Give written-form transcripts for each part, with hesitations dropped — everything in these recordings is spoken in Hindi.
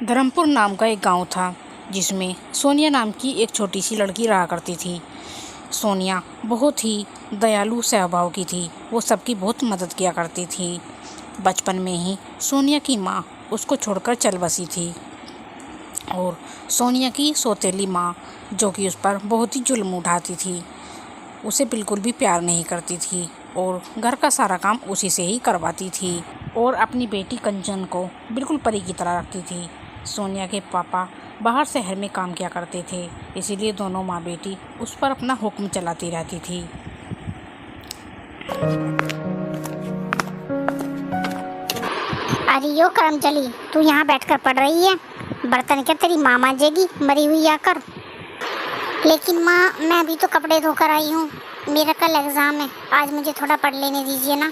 धर्मपुर नाम का एक गांव था जिसमें सोनिया नाम की एक छोटी सी लड़की रहा करती थी। सोनिया बहुत ही दयालु स्वभाव की थी। वो सबकी बहुत मदद किया करती थी। बचपन में ही सोनिया की माँ उसको छोड़कर चल बसी थी और सोनिया की सौतेली माँ, जो कि उस पर बहुत ही जुल्म उठाती थी, उसे बिल्कुल भी प्यार नहीं करती थी और घर का सारा काम उसी से ही करवाती थी और अपनी बेटी कंचन को बिल्कुल परी की तरह रखती थी। सोनिया के पापा बाहर शहर में काम किया करते थे, इसीलिए दोनों माँ बेटी उस पर अपना हुक्म चलाती रहती थी। अरे यो करमचली, तू यहाँ बैठकर पढ़ रही है? बर्तन क्या तेरी माँ मांजेगी मरी हुई आकर? लेकिन माँ, मैं भी तो कपड़े धोकर आई हूँ। मेरा कल एग्ज़ाम है, आज मुझे थोड़ा पढ़ लेने दीजिए ना।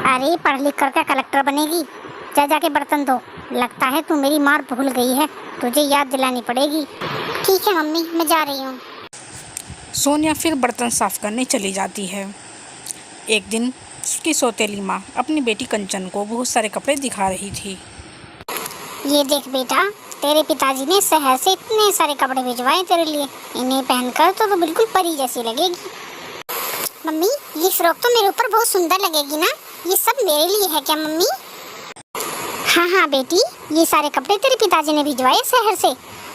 अरे पढ़ लिख कर क्या कलेक्टर बनेगी? जा जाके बर्तन धो। लगता है तू मेरी मार भूल गई है, तुझे याद दिलानी पड़ेगी। ठीक है मम्मी, मैं जा रही हूँ। सोनिया फिर बर्तन साफ करने चली जाती है। एक दिन उसकी सौतेली माँ अपनी बेटी कंचन को बहुत सारे कपड़े दिखा रही थी। ये देख बेटा, तेरे पिताजी ने शहर से इतने सारे कपड़े भिजवाए तेरे लिए। इन्हें पहनकर तो बिल्कुल परी जैसी लगेगी। मम्मी, ये फ्रॉक तो मेरे ऊपर बहुत सुंदर लगेगी ना? ये सब मेरे लिए है क्या मम्मी? हाँ हाँ बेटी, ये सारे कपड़े तेरे पिताजी ने भिजवाए शहर से।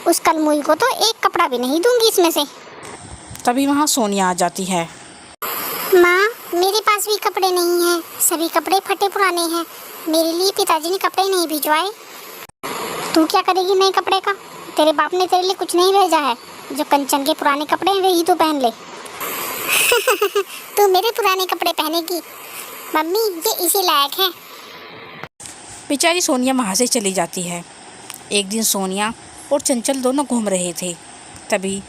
उस कलमुई को तो एक कपड़ा भी नहीं दूंगी इसमें से। तभी वहाँ सोनिया आ जाती है। माँ, मेरे पास भी कपड़े नहीं हैं, सभी कपड़े फटे पुराने हैं। मेरे लिए पिताजी ने कपड़े नहीं भिजवाए। तू क्या करेगी नए कपड़े का? तेरे बाप ने तेरे लिए कुछ नहीं भेजा है। जो कंचन के पुराने कपड़े हैं वही तू पहन ले। तू मेरे पुराने कपड़े पहनेगी? मम्मी, ये इसी लायक है। बेचारी सोनिया वहाँ से चली जाती है। एक दिन सोनिया और चंचल दोनों घूम रहे थे। तभी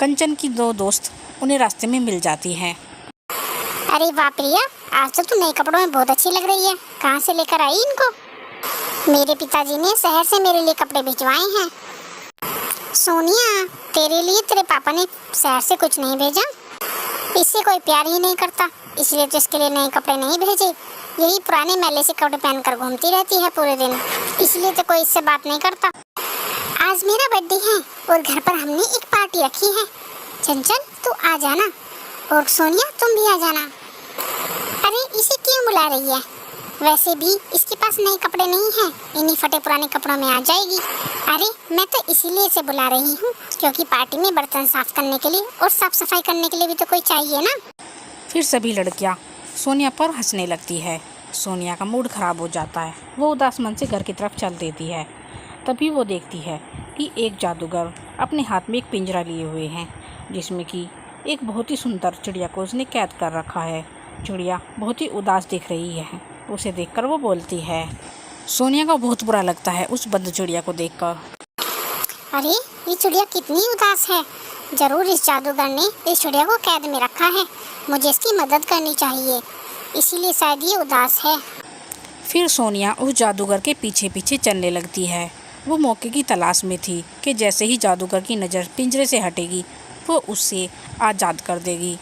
कंचन की दो दोस्त उन्हें रास्ते में मिल जाती हैं। अरे वाह प्रिया, आज तो तू नए कपड़ों में बहुत अच्छी लग रही है। कहाँ से लेकर आई इनको? मेरे पिताजी ने शहर से मेरे लिए कपड़े भिजवाए हैं। सोनिया, तेरे लिए तेरे पापा ने शहर से कुछ नहीं भेजा? इससे कोई प्यार ही नहीं करता, इसलिए तो इसके लिए नए कपड़े नहीं भेजे। यही पुराने मैले से कपड़े पहनकर घूमती रहती है पूरे दिन, इसलिए तो कोई इससे बात नहीं करता। आज मेरा बर्थडे है और घर पर हमने एक पार्टी रखी है। चंचल, तू आ जाना और सोनिया तुम भी आ जाना। अरे इसे क्यों बुला रही है? वैसे भी इसके पास नए कपड़े नहीं हैं, इन्हीं फटे पुराने कपड़ों में आ जाएगी। अरे मैं तो इसीलिए इसे बुला रही हूँ क्योंकि पार्टी में बर्तन साफ करने के लिए और साफ सफाई करने के लिए भी तो कोई चाहिए ना। फिर सभी लड़कियां सोनिया पर हंसने लगती है। सोनिया का मूड खराब हो जाता है। वो उदास मन से घर की तरफ चल देती है। तभी वो देखती है कि एक जादूगर अपने हाथ में एक पिंजरा लिए हुए हैं, जिसमें कि एक बहुत ही सुंदर चिड़िया को उसने कैद कर रखा है। चिड़िया बहुत ही उदास दिख रही है। उसे देखकर वो बोलती है। सोनिया को बहुत बुरा लगता है उस बंद चिड़िया को देखकर। अरे ये चिड़िया कितनी उदास है। जरूर इस जादूगर ने इस चिड़िया को कैद में रखा है। मुझे इसकी मदद करनी चाहिए, इसीलिए शायद ये उदास है। फिर सोनिया उस जादूगर के पीछे पीछे चलने लगती है। वो मौके की तलाश में थी कि जैसे ही जादूगर की नज़र पिंजरे से हटेगी वो उससे आज़ाद कर देगी।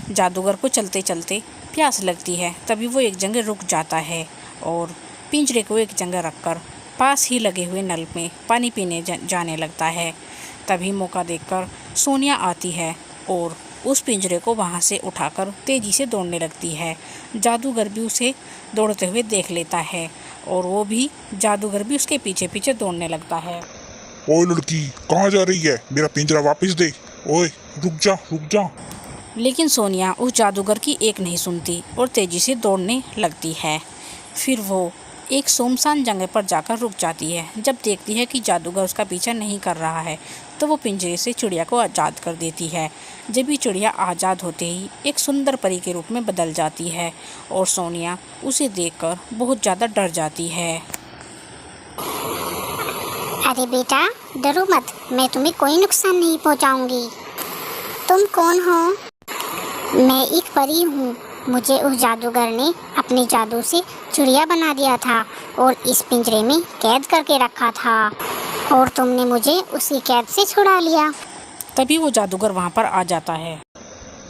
जादूगर को चलते चलते प्यास लगती है। तभी वो एक जगह रुक जाता है और पिंजरे को एक जगह रखकर पास ही लगे हुए नल में पानी पीने जाने लगता है। तभी मौका देखकर सोनिया आती है और उस पिंजरे को वहाँ से उठाकर तेज़ी से दौड़ने लगती है। जादूगर भी उसे दौड़ते हुए देख लेता है और वो भी जादूगर भी उसके पीछे पीछे दौड़ने लगता है। ओए लड़की, कहाँ जा रही है? मेरा पिंजरा वापस दे। ओए रुक जा, रुक जा। लेकिन सोनिया उस जादूगर की एक नहीं सुनती और तेज़ी से दौड़ने लगती है। फिर वो एक सुनसान जगह पर जाकर रुक जाती है। जब देखती है कि जादूगर उसका पीछा नहीं कर रहा है तो वो पिंजरे से चिड़िया को आज़ाद कर देती है। जब भी चिड़िया आज़ाद होते ही एक सुंदर परी के रूप में बदल जाती है और सोनिया उसे देखकर बहुत ज़्यादा डर जाती है। अरे बेटा, डरो मत, मैं तुम्हें कोई नुकसान नहीं पहुंचाऊंगी। तुम कौन हो? मैं एक परी हूँ। मुझे उस जादूगर ने अपने जादू से चिड़िया बना दिया था और इस पिंजरे में कैद करके रखा था और तुमने मुझे उसी कैद से छुड़ा लिया। तभी वो जादूगर वहाँ पर आ जाता है।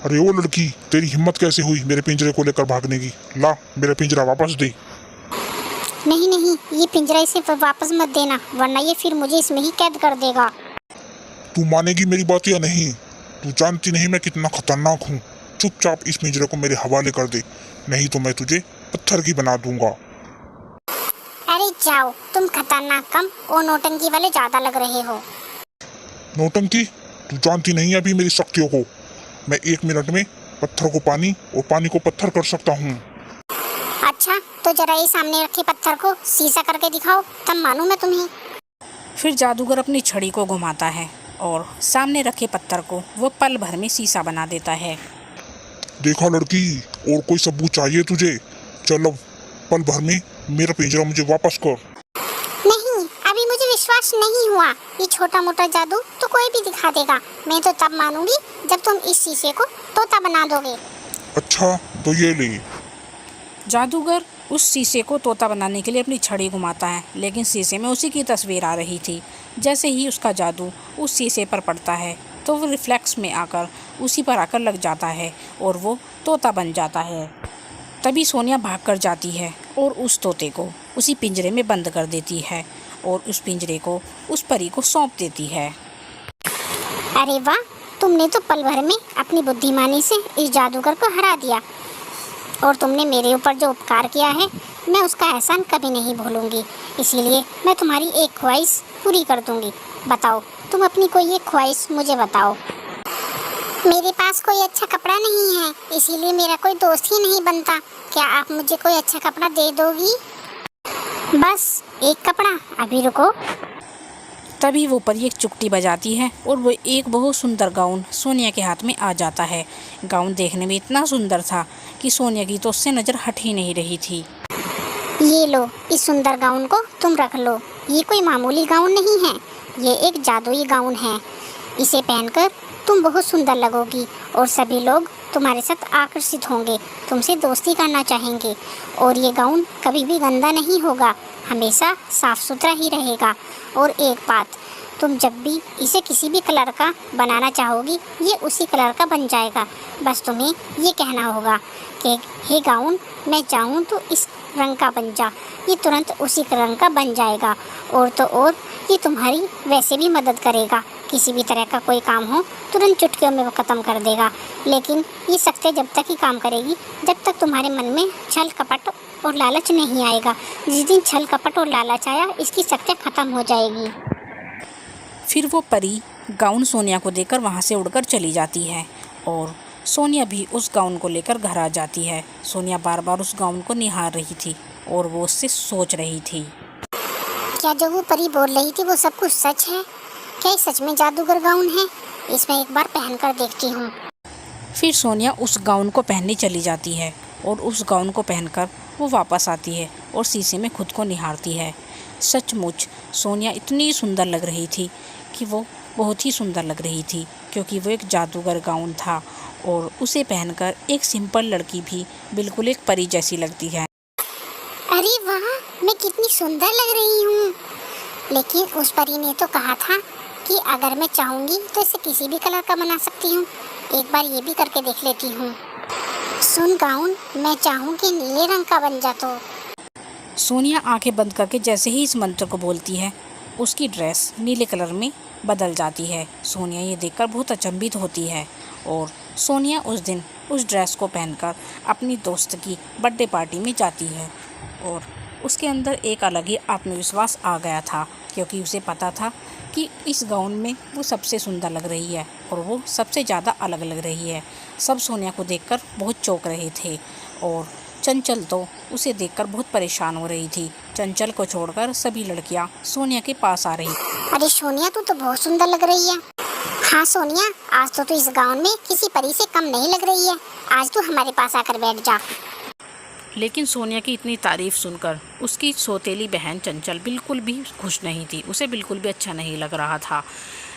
अरे ओ लड़की, तेरी हिम्मत कैसे हुई मेरे पिंजरे को लेकर भागने की? ला, मेरा पिंजरा वापस दे। नहीं नहीं, ये पिंजरा इसे वापस मत देना, वरना ये फिर मुझे इसमें ही कैद कर देगा। तू मानेगी मेरी बात या नहीं? तू जानती नहीं मैं कितना खतरनाक हूँ। चुपचाप इस पिंजरे को मेरे हवाले कर दे, नहीं तो मैं तुझे पत्थर की बना दूंगा। अरे जाओ, तुम खतरनाक कम और नौटंकी वाले ज्यादा लग रहे हो। नौटंकी? तू जानती नहीं अभी मेरी शक्तियों को। मैं 1 मिनट में पत्थर को पानी और पानी को पत्थर कर सकता हूँ। अच्छा, तो जरा ये सामने रखे पत्थर को सीसा करके दिखाओ, तब मानूं मैं तुम्हें। फिर जादूगर अपनी छड़ी को घुमाता है और सामने रखे पत्थर को वो पल भर में शीशा बना देता है। देखा लड़की, और कोई सबूत चाहिए तुझे? चल अब पल भर में मेरा पिंजरा मुझे वापस कर। नहीं, अभी मुझे विश्वास नहीं हुआ। ये छोटा मोटा जादू तो कोई भी दिखा देगा, मैं तो तब मानूंगी जब तुम इस शीशे को तोता बना दोगे। अच्छा, तो ये ले। जादूगर उस शीशे को तोता बनाने के लिए अपनी छड़ी घुमाता है, लेकिन शीशे में उसी की तस्वीर आ रही थी। जैसे ही उसका जादू उस शीशे पर पड़ता है तो वो रिफ्लेक्स में आकर उसी पर आकर लग जाता है और वो तोता बन जाता है। तभी सोनिया भागकर जाती है और उस तोते को उसी पिंजरे में बंद कर देती है और उस पिंजरे को उस परी को सौंप देती है। अरे वाह, तुमने तो पल भर में अपनी बुद्धिमानी से इस जादूगर को हरा दिया, और तुमने मेरे ऊपर जो उपकार किया है मैं उसका एहसान कभी नहीं भूलूंगी। इसीलिए मैं तुम्हारी एक ख्वाहिश पूरी कर दूंगी। बताओ, तुम अपनी कोई एक ख्वाहिश मुझे बताओ। मेरे पास कोई अच्छा कपड़ा नहीं है, इसीलिए मेरा कोई दोस्त ही नहीं बनता। क्या आप मुझे कोई अच्छा कपड़ा दे दोगी? बस एक कपड़ा, अभी रुको। तभी वो परी एक चुटकी बजाती है और वो एक बहुत सुंदर गाउन सोनिया के हाथ में आ जाता है। गाउन देखने में इतना सुंदर था कि सोनिया की तो उससे नज़र हट ही नहीं रही थी। ये लो, इस सुंदर गाउन को तुम रख लो। ये कोई मामूली गाउन नहीं है, ये एक जादुई गाउन है। इसे पहनकर तुम बहुत सुंदर लगोगी और सभी लोग तुम्हारे साथ आकर्षित होंगे, तुमसे दोस्ती करना चाहेंगे। और ये गाउन कभी भी गंदा नहीं होगा, हमेशा साफ सुथरा ही रहेगा। और एक बात, तुम जब भी इसे किसी भी कलर का बनाना चाहोगी, ये उसी कलर का बन जाएगा। बस तुम्हें ये कहना होगा कि हे गाउन, मैं चाहूँ तो इस रंग का बन जा, ये तुरंत उसी रंग का बन जाएगा। और तो और ये तुम्हारी वैसे भी मदद करेगा, किसी भी तरह का कोई काम हो तुरंत चुटकियों में वो ख़त्म कर देगा। लेकिन ये शक्ति जब तक ही काम करेगी जब तक तुम्हारे मन में छल कपट और लालच नहीं आएगा। जिस दिन छल कपट और लालच आया, इसकी शक्ति ख़त्म हो जाएगी। फिर वो परी गाउन सोनिया को देकर वहाँ से उड़कर चली जाती है और सोनिया भी उस गाउन को लेकर घर आ जाती है। सोनिया बार बार उस गाउन को निहार रही थी और वो उससे सोच रही थी, क्या जो वो परी बोल रही थी वो सब कुछ सच है? क्या ये सच में जादूगर गाउन है? इसमें एक बार पहन कर देखती हूँ। फिर सोनिया उस गाउन को पहनने चली जाती है और उस गाउन को पहनकर वो वापस आती है और शीशे में खुद को निहारती है। सचमुच सोनिया इतनी सुंदर लग रही थी कि वो बहुत ही सुंदर लग रही थी, क्योंकि वो एक जादूगर गाउन था और उसे पहनकर एक सिंपल लड़की भी बिल्कुल एक परी जैसी लगती है। अरे वाह, मैं कितनी सुंदर लग रही हूँ। लेकिन उस परी ने तो कहा था कि अगर मैं चाहूँगी तो इसे किसी भी कलर का बना सकती हूँ। एक बार ये भी करके देख लेती हूँ। सुन गाउन, मैं चाहूँ कि नीले रंग का बन जा। तो सोनिया आंखें बंद करके जैसे ही इस मंत्र को बोलती है, उसकी ड्रेस नीले कलर में बदल जाती है। सोनिया ये देखकर बहुत अचंभित होती है और सोनिया उस दिन उस ड्रेस को पहनकर अपनी दोस्त की बर्थडे पार्टी में जाती है और उसके अंदर एक अलग ही आत्मविश्वास आ गया था, क्योंकि उसे पता था कि इस गाउन में वो सबसे सुंदर लग रही है और वो सबसे ज़्यादा अलग लग रही है। सब सोनिया को देखकर बहुत चौंक रहे थे और चंचल तो उसे देखकर बहुत परेशान हो रही थी। चंचल को छोड़कर सभी लड़कियां सोनिया के पास आ रही। अरे सोनिया, तू तो बहुत सुंदर लग रही है। हाँ सोनिया, आज तो तू इस गाउन में किसी परी से कम नहीं लग रही है। आज तू हमारे पास आकर बैठ जा। लेकिन सोनिया की इतनी तारीफ सुनकर उसकी सौतेली बहन चंचल बिल्कुल भी खुश नहीं थी, उसे बिल्कुल भी अच्छा नहीं लग रहा था।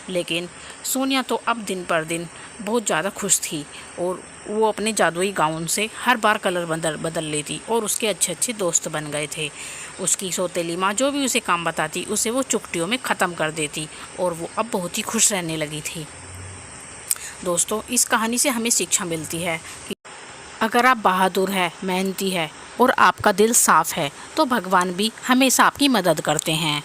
लेकिन सोनिया तो अब दिन पर दिन बहुत ज़्यादा खुश थी और वो अपने जादुई गाउन से हर बार कलर बदल लेती और उसके अच्छे अच्छे दोस्त बन गए थे। उसकी सौतेली माँ जो भी उसे काम बताती उसे वो चुटकियों में ख़त्म कर देती और वो अब बहुत ही खुश रहने लगी थी। दोस्तों, इस कहानी से हमें शिक्षा मिलती है कि अगर आप बहादुर है, मेहनती है और आपका दिल साफ़ है तो भगवान भी हमेशा आपकी मदद करते हैं।